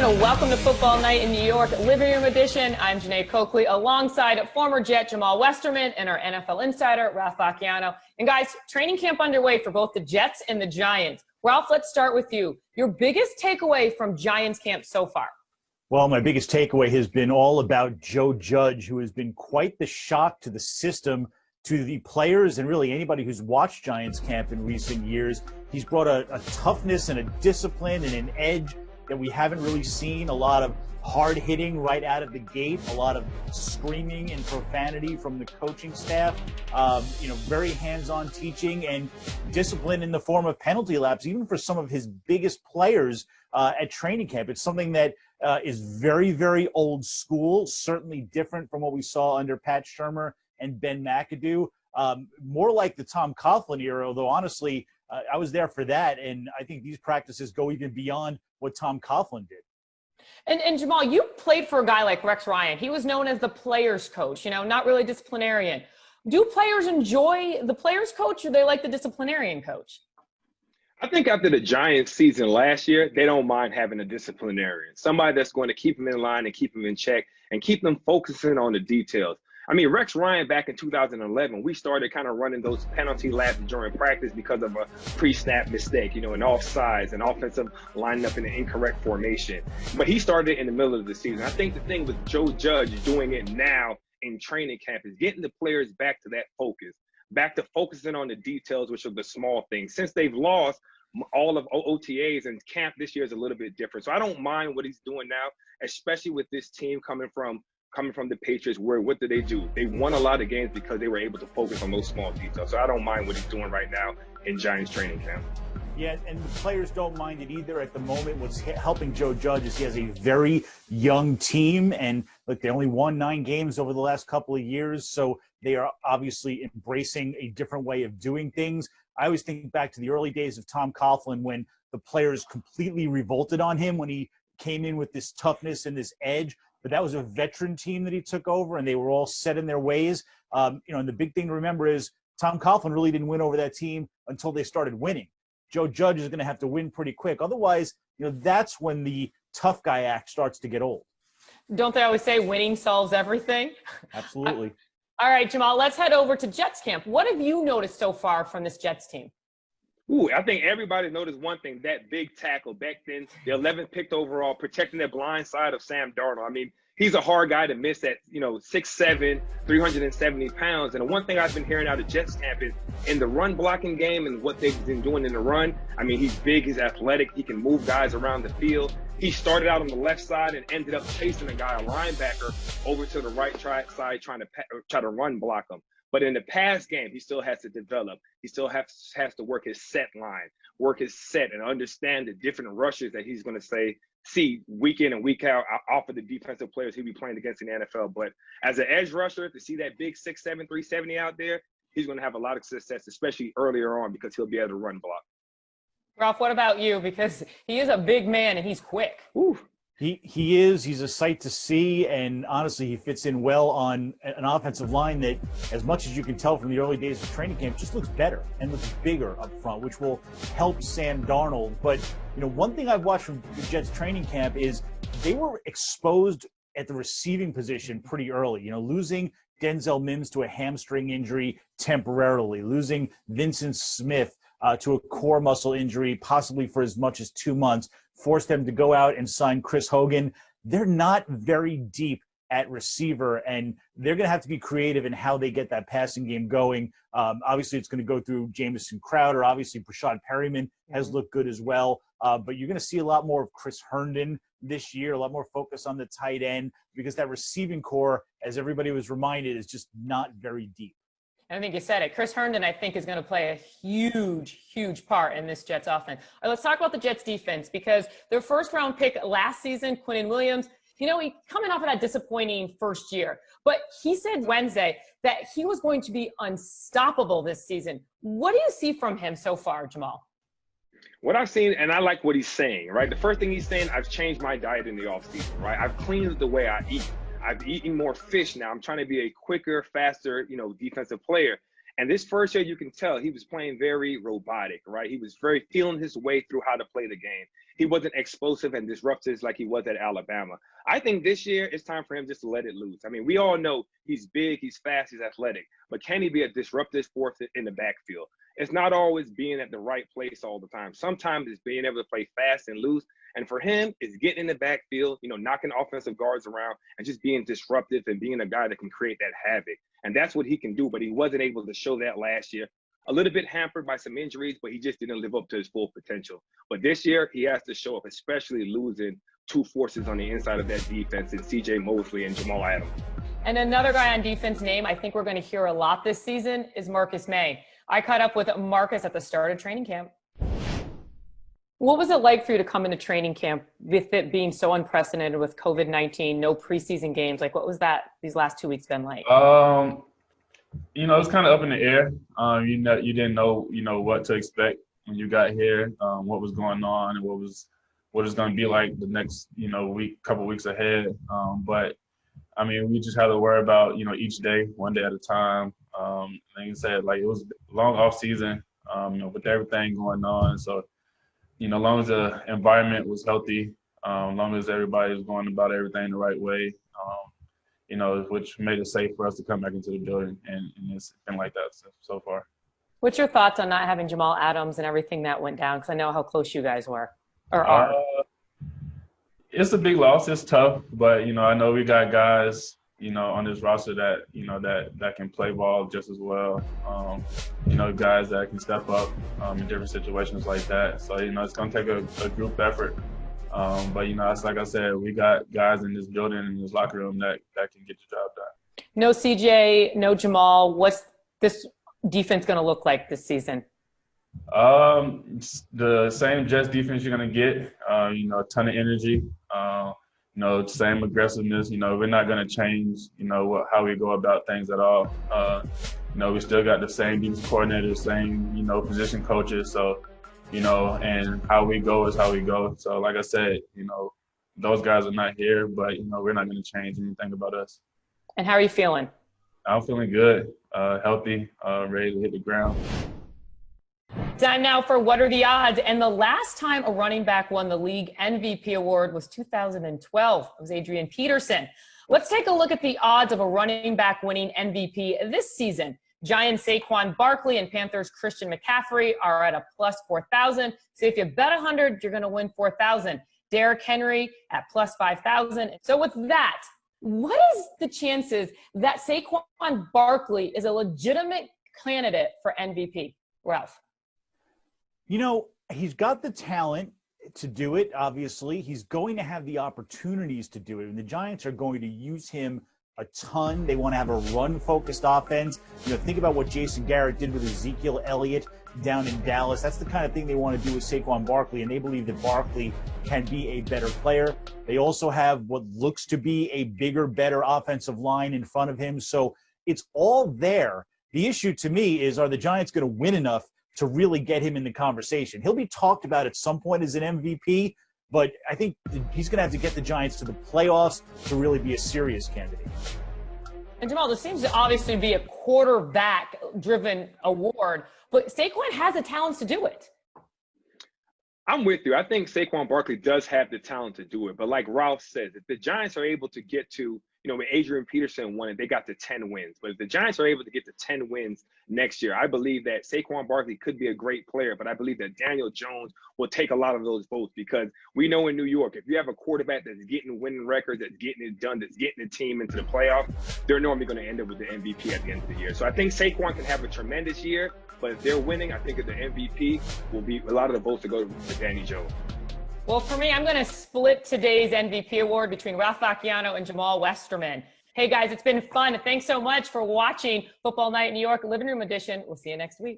everyone. Welcome to Football Night in New York, Living Room Edition. I'm Jeane Coakley, alongside former Jet Jamaal Westerman and our NFL insider, Ralph Vacchiano. And guys, training camp underway for both the Jets and the Giants. Ralph, let's start with you. Your biggest takeaway from Giants camp so far? Well, my biggest takeaway has been all about Joe Judge, who has been quite the shock to the system, to the players, and really anybody who's watched Giants camp in recent years. He's brought a toughness and a discipline and an edge that we haven't really seen. A lot of hard hitting right out of the gate, a lot of screaming and profanity from the coaching staff, very hands-on teaching and discipline in the form of penalty laps, even for some of his biggest players at training camp. It's something that is very, very old school, certainly different from what we saw under Pat Shurmur and Ben McAdoo, more like the Tom Coughlin era, although honestly, I was there for that, and I think these practices go even beyond what Tom Coughlin did. And Jamaal, you played for a guy like Rex Ryan. He was known as the players coach, not really disciplinarian. Do players enjoy the players coach, or they like the disciplinarian coach? I think after the Giants season last year, they don't mind having a disciplinarian, somebody that's going to keep them in line and keep them in check and keep them focusing on the details. I mean, Rex Ryan back in 2011, we started kind of running those penalty laps during practice because of a pre-snap mistake, an offsides, an offensive lining up in an incorrect formation. But he started in the middle of the season. I think the thing with Joe Judge doing it now in training camp is getting the players back to that focus, back to focusing on the details, which are the small things. Since they've lost all of OTAs, and camp this year is a little bit different. So I don't mind what he's doing now, especially with this team coming from the Patriots, where what did they do? They won a lot of games because they were able to focus on those small details. So I don't mind what he's doing right now in Giants training camp. Yeah, and the players don't mind it either at the moment. What's helping Joe Judge is he has a very young team, and look, they only won 9 games over the last couple of years, so they are obviously embracing a different way of doing things. I always think back to the early days of Tom Coughlin when the players completely revolted on him when he came in with this toughness and this edge. But that was a veteran team that he took over, and they were all set in their ways. And the big thing to remember is Tom Coughlin really didn't win over that team until they started winning. Joe Judge is going to have to win pretty quick. Otherwise, that's when the tough guy act starts to get old. Don't they always say winning solves everything? Absolutely. All right, Jamaal, let's head over to Jets camp. What have you noticed so far from this Jets team? I think everybody noticed one thing, that big tackle Becton, the 11th picked overall, protecting that blind side of Sam Darnold. I mean, he's a hard guy to miss at, 6'7", 370 pounds. And the one thing I've been hearing out of Jets camp is in the run blocking game and what they've been doing in the run. I mean, he's big, he's athletic, he can move guys around the field. He started out on the left side and ended up chasing a guy, a linebacker, over to the right side trying to run block him. But in the pass game, he still has to develop. He still has to work his set line, work his set, and understand the different rushes that he's going to see week in and week out off of the defensive players he'll be playing against in the NFL. But as an edge rusher, to see that big 6'7", 370 out there, he's going to have a lot of success, especially earlier on, because he'll be able to run block. Ralph, what about you? Because he is a big man and he's quick. Ooh. He is. He's a sight to see, and honestly, he fits in well on an offensive line that, as much as you can tell from the early days of training camp, just looks better and looks bigger up front, which will help Sam Darnold. But, one thing I've watched from the Jets training camp is they were exposed at the receiving position pretty early. Losing Denzel Mims to a hamstring injury temporarily, losing Vincent Smith to a core muscle injury, possibly for as much as 2 months, forced them to go out and sign Chris Hogan. They're not very deep at receiver, and they're going to have to be creative in how they get that passing game going. Obviously, it's going to go through Jamison Crowder. Obviously, Brashad Perryman has looked good as well. But you're going to see a lot more of Chris Herndon this year, a lot more focus on the tight end, because that receiving core, as everybody was reminded, is just not very deep. I think you said it. Chris Herndon, I think, is going to play a huge, huge part in this Jets offense. All right, let's talk about the Jets defense, because their first-round pick last season, Quinnen Williams, he coming off of that disappointing first year. But he said Wednesday that he was going to be unstoppable this season. What do you see from him so far, Jamaal? What I've seen, and I like what he's saying, right? The first thing he's saying, I've changed my diet in the offseason, right? I've cleaned the way I eat. I've eaten more fish now. I'm trying to be a quicker, faster, defensive player. And this first year, you can tell he was playing very robotic, right? He was very feeling his way through how to play the game. He wasn't explosive and disruptive like he was at Alabama. I think this year it's time for him just to let it loose. I mean, we all know he's big, he's fast, he's athletic, but can he be a disruptive force in the backfield? It's not always being at the right place all the time. Sometimes it's being able to play fast and loose. And for him, it's getting in the backfield, knocking offensive guards around and just being disruptive and being a guy that can create that havoc. And that's what he can do, but he wasn't able to show that last year. A little bit hampered by some injuries, but he just didn't live up to his full potential. But this year, he has to show up, especially losing two forces on the inside of that defense in C.J. Mosley and Jamal Adams. And another guy on defense name I think we're going to hear a lot this season is Marcus Maye. I caught up with Marcus at the start of training camp. What was it like for you to come into training camp with it being so unprecedented with COVID-19, no preseason games? Like, what was these last 2 weeks been like? It's kind of up in the air. You didn't know, what to expect when you got here, what was going on and what it's going to be like the next, couple weeks ahead. But I mean, we just had to worry about, each day, one day at a time. Like you said, it was a long off season, with everything going on. So, as long as the environment was healthy, as long as everybody was going about everything the right way, which made it safe for us to come back into the building. And it's been like that so far. What's your thoughts on not having Jamal Adams and everything that went down? Because I know how close you guys were or are. It's a big loss. It's tough. But, I know we got guys, on this roster that, that can play ball just as well. Guys that can step up in different situations like that. So, it's going to take a group effort. But, it's like I said, we got guys in this building, in this locker room that can get the job done. No CJ, no Jamal. What's this defense going to look like this season? The same Jets defense you're going to get, a ton of energy, same aggressiveness. We're not going to change, how we go about things at all. We still got the same defense coordinators, same, position coaches. So, and how we go is how we go. So, like I said, those guys are not here, but, we're not going to change anything about us. And how are you feeling? I'm feeling good, healthy, ready to hit the ground. Time now for What Are the Odds? And the last time a running back won the league MVP award was 2012. It was Adrian Peterson. Let's take a look at the odds of a running back winning MVP this season. Giants Saquon Barkley and Panthers Christian McCaffrey are at a plus 4,000. So if you bet 100, you're going to win 4,000. Derrick Henry at plus 5,000. So with that, what is the chances that Saquon Barkley is a legitimate candidate for MVP? Ralph? He's got the talent to do it, obviously. He's going to have the opportunities to do it. And the Giants are going to use him a ton. They want to have a run-focused offense. Think about what Jason Garrett did with Ezekiel Elliott down in Dallas. That's the kind of thing they want to do with Saquon Barkley, and they believe that Barkley can be a better player. They also have what looks to be a bigger, better offensive line in front of him. So it's all there. The issue to me is, are the Giants going to win enough to really get him in the conversation? He'll be talked about at some point as an MVP, but I think he's going to have to get the Giants to the playoffs to really be a serious candidate. And Jamal, this seems to obviously be a quarterback-driven award, but Saquon has the talents to do it. I'm with you. I think Saquon Barkley does have the talent to do it. But like Ralph says, if the Giants are able to get to, when Adrian Peterson won it, they got to 10 wins. But if the Giants are able to get to 10 wins next year, I believe that Saquon Barkley could be a great player. But I believe that Daniel Jones will take a lot of those votes, because we know in New York, if you have a quarterback that's getting winning records, that's getting it done, that's getting the team into the playoffs, they're normally going to end up with the MVP at the end of the year. So I think Saquon can have a tremendous year. But if they're winning, I think that the MVP will be a lot of the votes to go to Danny Jones. Well, for me, I'm going to split today's MVP award between Ralph Vacchiano and Jamaal Westerman. Hey, guys, it's been fun. Thanks so much for watching Football Night in New York Living Room Edition. We'll see you next week.